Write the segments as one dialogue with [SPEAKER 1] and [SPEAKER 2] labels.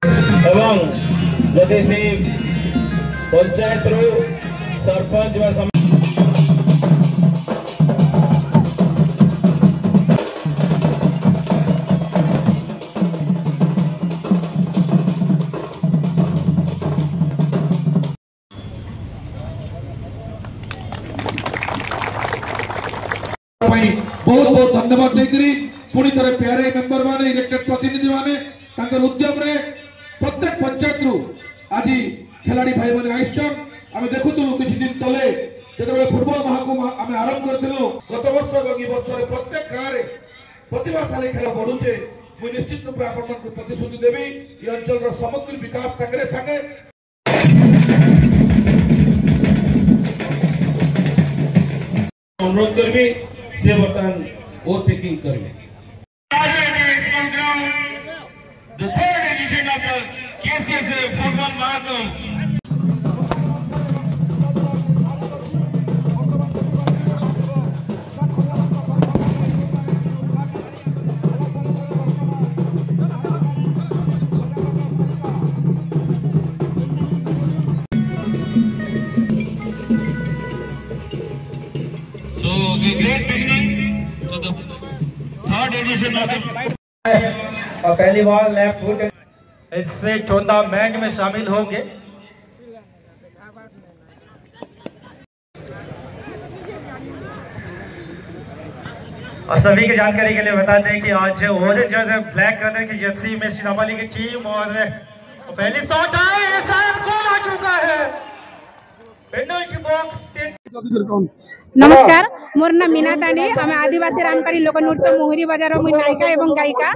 [SPEAKER 1] एवं जदि से पंचायत रु सरपंच व
[SPEAKER 2] बहुत बहुत धन्यवाद देकरी पुणी थे प्यारे मेंबर माने इलेक्टेड प्रतिनिधि माने तांकर उद्यम रे प्रत्येक पंचायत रु आज खिलाड़ी भाई माने आइछन आमे देखुतलु किछि दिन तले जेतबे फुटबॉल महाकुंभ आमे आरंभ करथिलु गत वर्ष एवं ई वर्ष रे प्रत्येक गां रे प्रतिभाशाली खेल बढ़ुचे मु निश्चित रूप आपन मन को प्रतिश्रुति देबी ई अंचल रो समग्र विकास संगे संगे
[SPEAKER 1] अनुरोध करबी से बर्तमान ओवरटेकिंग करबे। The third edition of the KCSA Football Mahakumbh. So, a great beginning to the third edition of the
[SPEAKER 3] और पहली बार लेफ्ट फुट इससे टूर्नामेंट में शामिल होंगे। और सभी की जानकारी के लिए बता दें कि आज ऑरेंज और ब्लैक कलर की जर्सी में सिनापाली की टीम और पहली शॉट है शायद गोल आ चुका है पेनल्टी बॉक्स।
[SPEAKER 4] नमस्कार मोर नाम मीना तांडी आम आदिवासी रामकारी लोक नृत्य मोहरी बाजार मुई नायिका एवं गायिका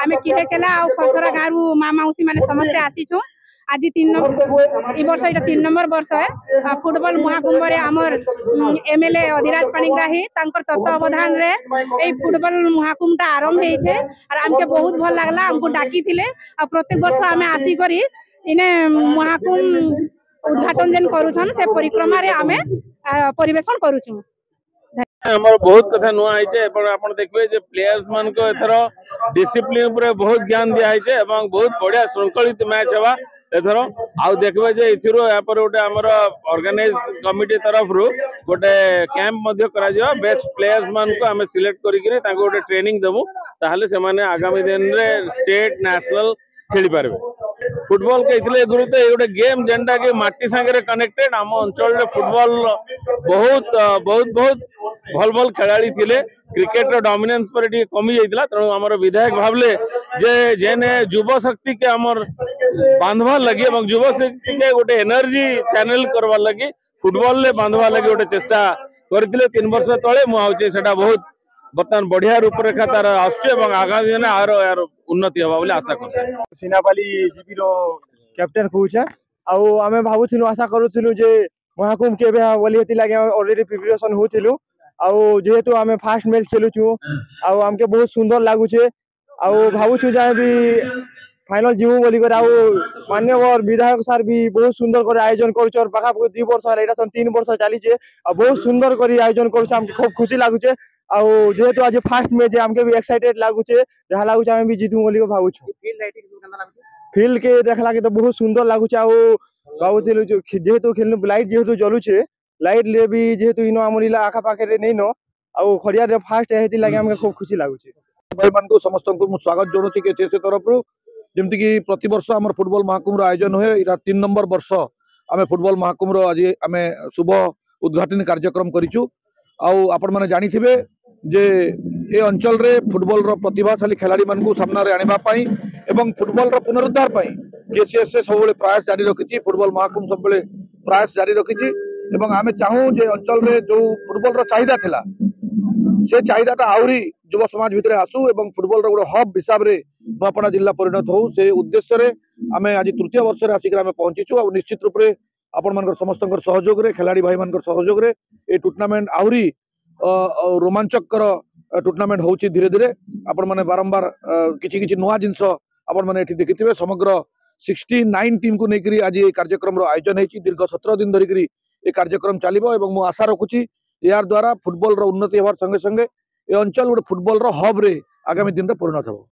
[SPEAKER 4] आम किलेकेला आ खसरा गाँव माँ मौसी मैंने समस्ते आसीचु आज ई वर्ष ये 3 नंबर वर्ष है फुटबॉल महाकुंभ रे आमर एमएलए अधिराज पाणिग्राही तांकर तत्वावधान रे ए फुटबॉल महाकुंभ आरंभ होइछे और आमके बहुत भल लागला हमको डाकी थिले आ प्रत्येक वर्ष आमे आसी करी इने महाकुंभ उद्घाटन जेन करूछन से परिक्रमा रे आमे परिवेशन करूछु।
[SPEAKER 5] हमर बहुत कथा नुआ आइछे पर आपण देखबे जे प्लेयर्स मान को एथरो डिसिप्लिन ऊपर बहुत ज्ञान दिया आइछे एवं बहुत बढ़िया श्रृंखलित मैच हवा एथरो आउ देखबे जे इथिरो या पर ओटे हमर ऑर्गेनाइज कमिटी तरफ रु गोटे कैंप मध्ये करा जियो बेस्ट प्लेयर्स मान को हमें सिलेक्ट करी कि तांको गोटे ट्रेनिंग देबु ताहले से माने आगामी दिन रे स्टेट नेशनल खेली पारबे। फुटबॉल के इतले गुरुत्व ये गोटे गेम जेंडा के माटी संगे कनेक्टेड आम अंचल फुटबॉल बहुत बहुत बहुत भल भल खेलाड़ी थिले क्रिकेट रो डोमिनेंस पर टी कमी जाइतला तेणु हमर विधायक भाबले जे जेने युवा शक्ति के हमर बांधवा लगी एवं युवा शक्ति के गोटे एनर्जी चैनल करवा लगी फुटबॉल ले बांधवा लगी गोटे चेष्टा करथिले 3 वर्ष तळे मु आउचे सेटा बहुत बर्तमान बढ़िया रूपरेखा तार आसुचे एवं आगामी दिन आरो यार उन्नति हवा बोले आशा करछे।
[SPEAKER 3] सिनापाली जीपी रो कैप्टन कहूछे आउ आमे भाबुथिलु आशा करूथिलु जे महाकुंभ केबे बोली हेति लागे ऑलरेडी प्रिपरेशन होथिलु आउ जेहेतु आमे फास्ट मैच खेलुछु आउ हमके बहुत सुंदर लागुचे आउ भाबुछु जाय भी फाइनल जीवु बोली कर आउ मान्यवर विधायक सर भी बहुत सुंदर कर आयोजन करूछ और पाखा 2 वर्ष एटा 3 वर्ष चली छे आ बहुत सुंदर कर आयोजन करूछ हमके खूब खुशी लागुचे आउ जेहेतु आज फास्ट मैच हमके भी एक्साइटेड लागुचे जहा लागुचे हम भी जीतू बोली को भाबुछु। फील्ड के देखला के तो बहुत सुंदर लागुचे आउ भाबुथिलु जेहेतु खेलनु लाइट जेहेतु जलुचे लाइट ले भी जेहेतु इनो आमरिला आखा पाखे रे नै नो आउ खड़िया रे फास्ट हेति लागे हमके खूब खुशी लागुचे।
[SPEAKER 2] भाई मान को समस्त को मु स्वागत जोड़ुची के से तरफ रु जेमति की प्रति वर्ष हमर फुटबॉल महाकुंभ आयोजन होए इरा 3 नंबर वर्ष आमे फुटबॉल महाकुंभ आज आमे शुभ उद्घाटन कार्यक्रम करिचु आउ आपण माने जानि थिबे जे ए अंचल रे फुटबॉल रो प्रतिभाशाली खिलाड़ी मान को सामना रे आनिबा पई एवं फुटबॉल रो पुनरुद्धार पई केसीएस सबले प्रयास जारी रखिची फुटबॉल महाकुंभ सबले प्रयास जारी रखिची एवं आमे चाहू जे अंचल रे जो फुटबॉल रो चाहिदा थिला से चाहिदाटा आउरी युवा समाज भितर आसू एवं फुटबॉल रो हब हिसाब रे नूआपड़ा जिला परिणत हो से उद्देश्य रे आमे आज तृतीय वर्ष रे आसिक आमे पहुंचीचु और निश्चित रूप रे आपण मानकर समस्तकर सहयोग रे खिलाड़ी भाई मानकर सहयोग रे ए टूर्नामेंट आउरी रोमांचकर टूर्नामेंट होची धीरे धीरे आपण माने बारंबार किछि किछि नुआ जिंस आपण माने एठी देखिथिबे समग्र 69 टीम को नेकरी आज ये कार्यक्रम रो आयोजन हेची दीर्घ 17 दिन धरिकरी ये कार्यक्रम चलिबो एवं मु आशा रखुची यार द्वारा फुटबॉल रो उन्नति होवार संगे संगे ए अंचल गोटे फुटबॉल रो हब रे आगामी दिन रे परिणत हो।